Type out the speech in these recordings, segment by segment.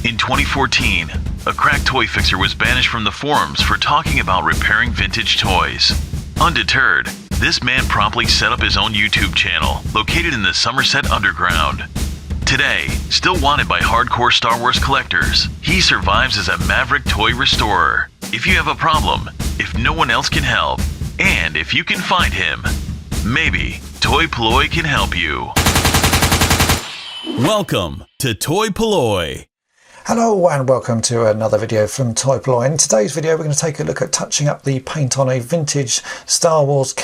In 2014, a crack toy fixer was banished from the forums for talking about repairing vintage toys. Undeterred, this man promptly set up his own YouTube channel located in the Somerset Underground. Today, still wanted by hardcore Star Wars collectors, he survives as a maverick toy restorer. If you have a problem, if no one else can help, and if you can find him, maybe toy-polloi can help you. Welcome to toy-polloi. Hello and welcome to another video from toy-polloi. In today's video we're going to take a look at touching up the paint on a vintage Star Wars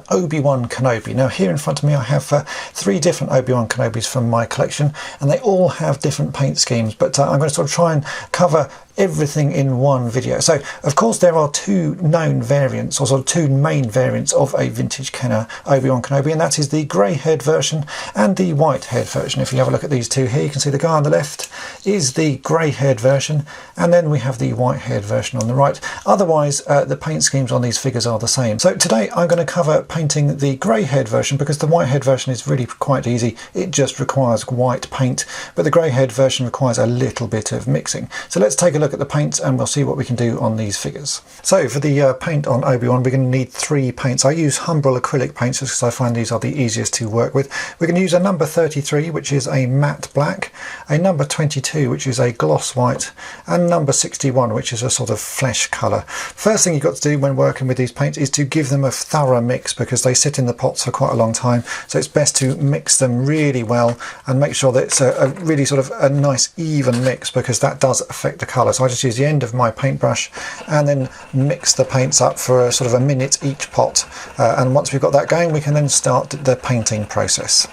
Obi-Wan Kenobi. Now here in front of me I have three different Obi-Wan Kenobis from my collection, and they all have different paint schemes, but I'm going to sort of try and cover everything in one video. So of course there are two known variants, or sort of two main variants of a vintage Obi-Wan Kenobi, and that is the grey haired version and the white haired version. If you have a look at these two here, you can see the guy on the left is the grey haired version, and then we have the white haired version on the right. Otherwise the paint schemes on these figures are the same. So today I'm going to cover painting the grey haired version, because the white haired version is really quite easy. It just requires white paint, but the grey haired version requires a little bit of mixing. So let's take a look at the paints and we'll see what we can do on these figures. So for the paint on Obi-Wan, we're going to need three paints. I use Humbrol acrylic paints because I find these are the easiest to work with. We're going to use a number 33, which is a matte black, a number 22, which is a gloss white, and number 61, which is a sort of flesh colour. First thing you've got to do when working with these paints is to give them a thorough mix, because they sit in the pots for quite a long time, so it's best to mix them really well and make sure that it's a really sort of a nice even mix, because that does affect the colour. So I just use the end of my paintbrush and then mix the paints up for a sort of a minute each pot, and once we've got that going we can then start the painting process.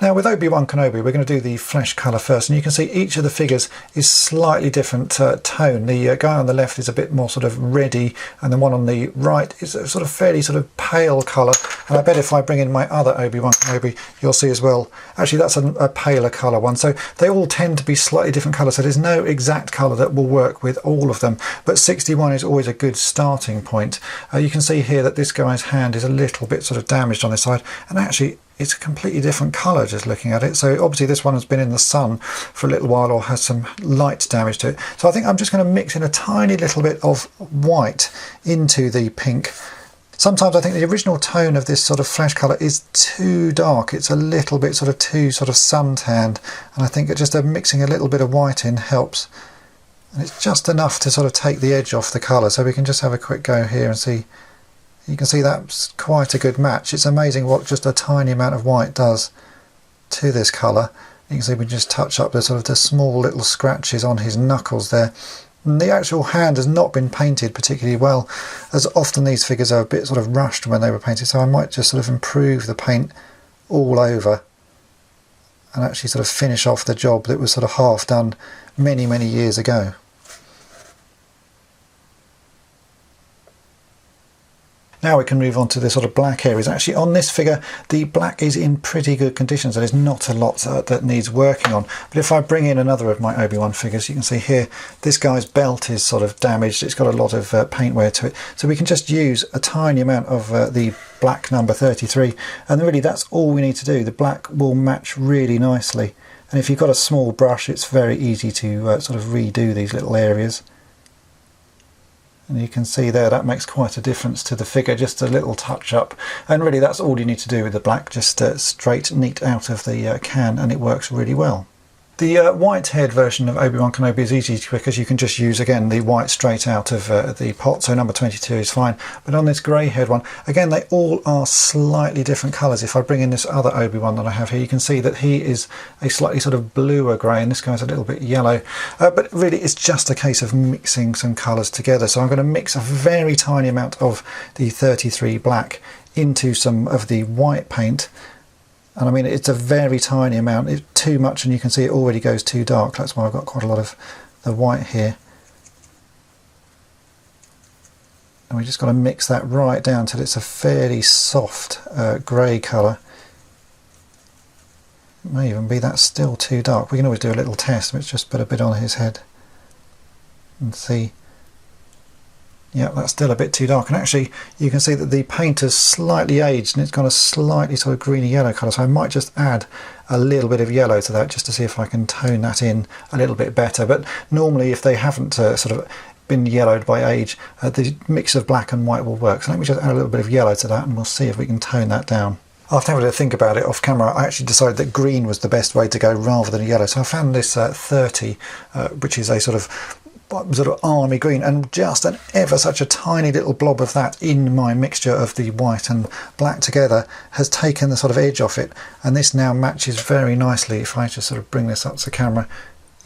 Now with Obi-Wan Kenobi we're going to do the flesh colour first, and you can see each of the figures is slightly different tone. The guy on the left is a bit more sort of reddy, and the one on the right is a sort of fairly sort of pale colour, and I bet if I bring in my other Obi-Wan Kenobi you'll see as well, actually that's a paler colour one. So they all tend to be slightly different colours, so there's no exact colour that will work with all of them, but 61 is always a good starting point. You can see here that this guy's hand is a little bit sort of damaged on this side, and actually it's a completely different colour just looking at it. So obviously this one has been in the sun for a little while or has some light damage to it. So I think I'm just going to mix in a tiny little bit of white into the pink. Sometimes I think the original tone of this sort of flesh colour is too dark. It's a little bit sort of too sort of suntanned, and I think just mixing a little bit of white in helps. And it's just enough to sort of take the edge off the colour. So we can just have a quick go here and see. You can see that's quite a good match. It's amazing what just a tiny amount of white does to this colour. You can see we just touch up the sort of the small little scratches on his knuckles there. And the actual hand has not been painted particularly well, as often these figures are a bit sort of rushed when they were painted, so I might just sort of improve the paint all over and actually sort of finish off the job that was sort of half done many years ago. Now we can move on to the sort of black areas. Actually on this figure the black is in pretty good condition, so there's not a lot that needs working on. But if I bring in another of my Obi-Wan figures, you can see here this guy's belt is sort of damaged. It's got a lot of paint wear to it, so we can just use a tiny amount of the black number 33, and really that's all we need to do. The black will match really nicely, and if you've got a small brush it's very easy to sort of redo these little areas. And you can see there that makes quite a difference to the figure, just a little touch up, and really that's all you need to do with the black, just straight neat out of the can, and it works really well. The white-haired version of Obi-Wan Kenobi is easy because you can just use, again, the white straight out of the pot, so number 22 is fine. But on this grey-haired one, again, they all are slightly different colours. If I bring in this other Obi-Wan that I have here, you can see that he is a slightly sort of bluer grey, and this guy's a little bit yellow. But really, it's just a case of mixing some colours together. So I'm going to mix a very tiny amount of the 33 black into some of the white paint. And I mean, it's a very tiny amount. It's too much and you can see it already goes too dark. That's why I've got quite a lot of the white here. And we just got to mix that right down till it's a fairly soft grey colour. It may even be that's still too dark. We can always do a little test. Let's just put a bit on his head and see. Yeah, that's still a bit too dark, and actually you can see that the paint has slightly aged and it's got a slightly sort of greeny yellow colour, so I might just add a little bit of yellow to that just to see if I can tone that in a little bit better. But normally if they haven't sort of been yellowed by age, the mix of black and white will work. So let me just add a little bit of yellow to that and we'll see if we can tone that down. After having a think about it off camera, I actually decided that green was the best way to go rather than yellow. So I found this 30, which is a sort of army green, and just an ever such a tiny little blob of that in my mixture of the white and black together has taken the sort of edge off it, and this now matches very nicely. If I just sort of bring this up to camera,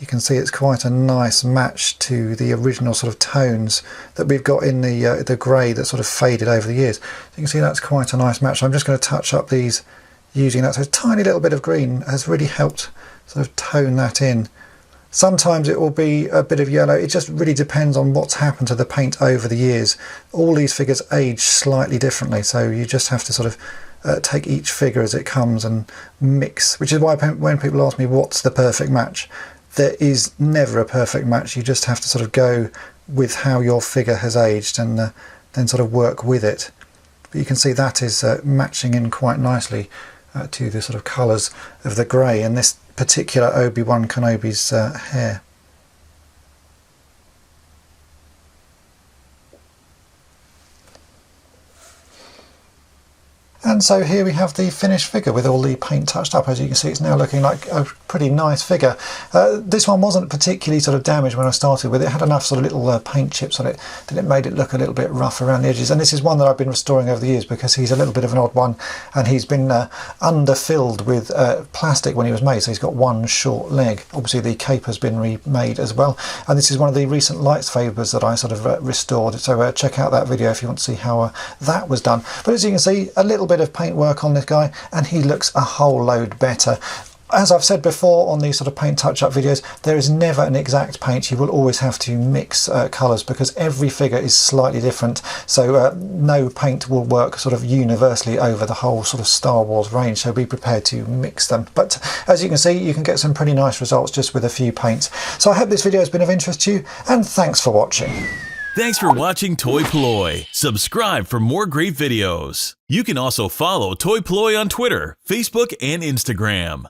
you can see it's quite a nice match to the original sort of tones that we've got in the grey that sort of faded over the years. So you can see that's quite a nice match. I'm just going to touch up these using that. So a tiny little bit of green has really helped sort of tone that in. Sometimes it will be a bit of yellow. It just really depends on what's happened to the paint over the years. All these figures age slightly differently, so you just have to sort of take each figure as it comes and mix, which is why when people ask me what's the perfect match, there is never a perfect match. You just have to sort of go with how your figure has aged and then sort of work with it. But you can see that is matching in quite nicely to the sort of colours of the grey and this particular Obi-Wan Kenobi's hair. And so here we have the finished figure with all the paint touched up. As you can see, it's now looking like a pretty nice figure. This one wasn't particularly sort of damaged when I started with it. It had enough sort of little paint chips on it that it made it look a little bit rough around the edges. And this is one that I've been restoring over the years because he's a little bit of an odd one, and he's been underfilled with plastic when he was made, so he's got one short leg. Obviously the cape has been remade as well, and this is one of the recent lightsabers that I sort of restored, so check out that video if you want to see how that was done. But as you can see, a little bit of paint work on this guy and he looks a whole load better. As I've said before on these sort of paint touch-up videos, there is never an exact paint. You will always have to mix colours because every figure is slightly different, so no paint will work sort of universally over the whole sort of Star Wars range, so be prepared to mix them. But as you can see, you can get some pretty nice results just with a few paints. So I hope this video has been of interest to you, and thanks for watching. Thanks for watching toy-polloi. Subscribe for more great videos. You can also follow toy-polloi on Twitter, Facebook, and Instagram.